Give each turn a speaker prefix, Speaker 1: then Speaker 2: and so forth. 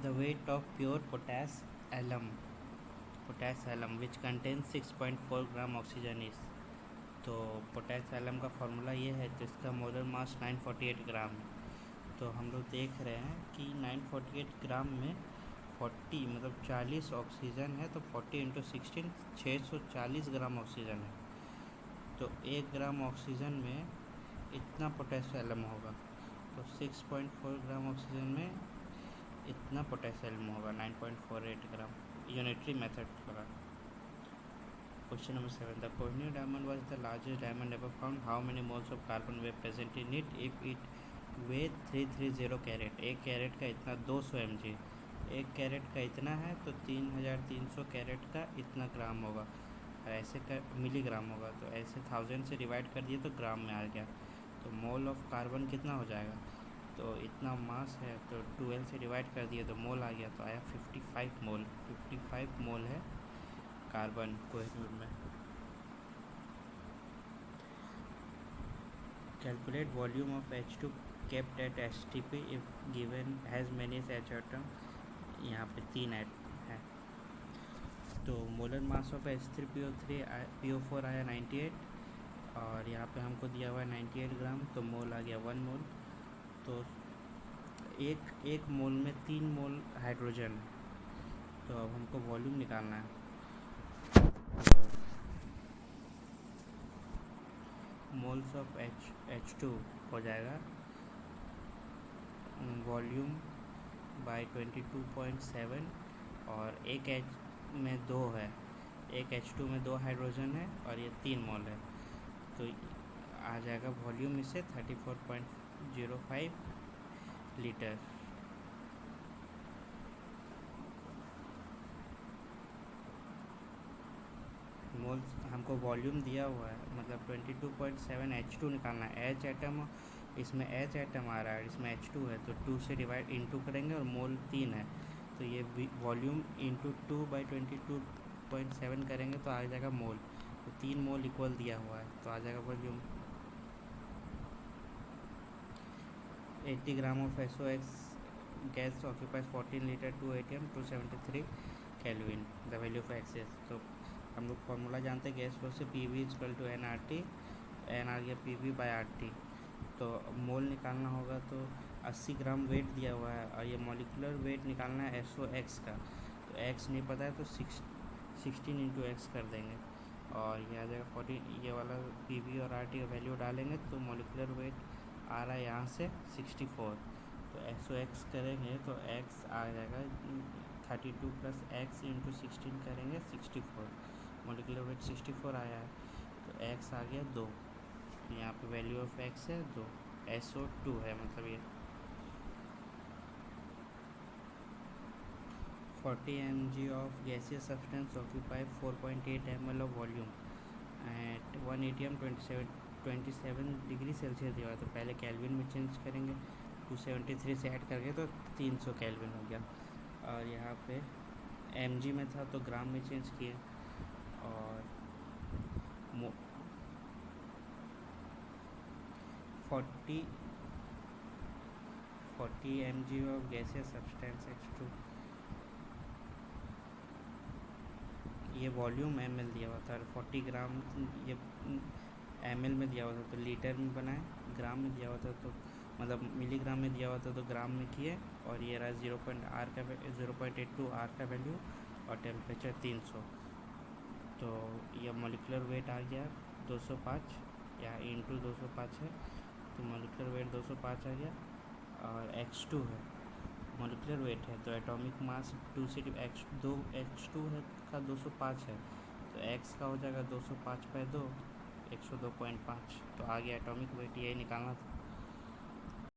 Speaker 1: The weight of pure potash alum which contains 6.4 gram oxygen is. तो potash alum का formula ये है, तो इसका मोलर मास 948 ग्राम है। तो हम लोग देख रहे हैं कि 948 ग्राम में 40 मतलब 40 ऑक्सीजन है, तो 40 इंटू 16 640 ग्राम ऑक्सीजन है। तो 1 ग्राम ऑक्सीजन में इतना पोटेश एलम होगा, तो 6.4 ग्राम ऑक्सीजन में इतना पोटेश एलम होगा 9.48 ग्राम। यूनिटरी मेथड लगा। Question number 7. The Kohinoor diamond was the largest diamond ever found. How many moles of carbon were present in it if it weighed 330 carat? 1 carat का इतना 200 mg, 1 carat का इतना है तो 3300 carat का इतना ग्राम होगा, ऐसे का मिलीग्राम होगा। तो ऐसे 1000 से डिवाइड कर दिए तो ग्राम में आ गया। तो मोल ऑफ कार्बन कितना हो जाएगा? तो इतना मास है तो 12 से डिवाइड कर दिए तो मोल आ गया, तो आया 55 मोल। 55 मोल है कार्बन कोहिनूर में। Calculate volume of H2 kept at STP if given has many H atom। यहाँ पे 3 है। तो मोलर मास ऑफ H3PO4 आया 98 और यहाँ पे हमको दिया हुआ है 98 ग्राम, तो मोल आ गया 1 मोल। तो एक मोल में 3 मोल हाइड्रोजन है। तो अब हमको वॉल्यूम निकालना है। मोल्स ऑफ H2 हो जाएगा वॉल्यूम बाय 22.7 और एक H में 2 है, एक H2 में 2 हाइड्रोजन है और ये 3 मोल है, तो आ जाएगा वॉल्यूम इससे 34.05 लीटर। मोल्स हमको वॉल्यूम दिया हुआ है, मतलब 22.7 H2 निकालना है। H एटम, इसमें H एटम आ रहा है, इसमें H2 है, तो 2 से डिवाइड इंटू करेंगे और मोल 3 है, तो ये वॉल्यूम इंटू 2/22.7 करेंगे तो आ जाएगा मोल। तो 3 मोल इक्वल दिया हुआ है, तो आ जाएगा volume. 80 gram of SOx gas occupies 14 litre 2 ATM 273 kelvin. The value of X is. तो हम लोग फार्मूला जानते हैं गैस फ्लो से, PV equal to nRT, n आ गया PV बाय RT। तो मोल निकालना होगा तो 80 ग्राम वेट दिया हुआ है और ये मॉलिकुलर वेट निकालना है SOx का, तो x नहीं पता है तो 16 इंटू एक्स कर देंगे और ये आ जाएगा 14। ये वाला PV और RT का वैल्यू डालेंगे तो मॉलिकुलर वेट आ रहा है यहाँ से 64, तो SOx करेंगे तो x आ जाएगा 32 प्लस x इंटू 16 करेंगे 64। मॉलिकुलर वेट 64 आया है, तो x आ गया 2, तो यहाँ पे वैल्यू ऑफ x है 2, SO2 है, मतलब ये 40 mg of gaseous substance occupy 4.8 ml of volume at 1 ATM 27 degree Celsius दिया हुआ, तो पहले केल्विन में चेंज करेंगे, 273 से ऐड करके तो 300 केल्विन हो गया, और यहाँ पे mg में था तो ग्राम में चेंज किए और 40 mg of gaseous substance H2, ये वॉल्यूम ml दिया हुआ था और 40 ग्राम ये ml में दिया हुआ था, तो लीटर में बनाए, ग्राम में दिया हुआ था तो मतलब मिलीग्राम में दिया हुआ था तो ग्राम में किए, और ये रहा 0.82 R का वैल्यू और टेम्परेचर 300। तो यह मॉलिकुलर वेट आ गया 205, या इंटू 205 है, तो मॉलिकुलर वेट 205 आ गया और H2 है मॉलिकुलर वेट है, तो एटॉमिक मास 2 से H2 है का 205 है, तो X का हो जाएगा 205/2 102.5, तो आ गया एटॉमिक वेट, यही निकालना था।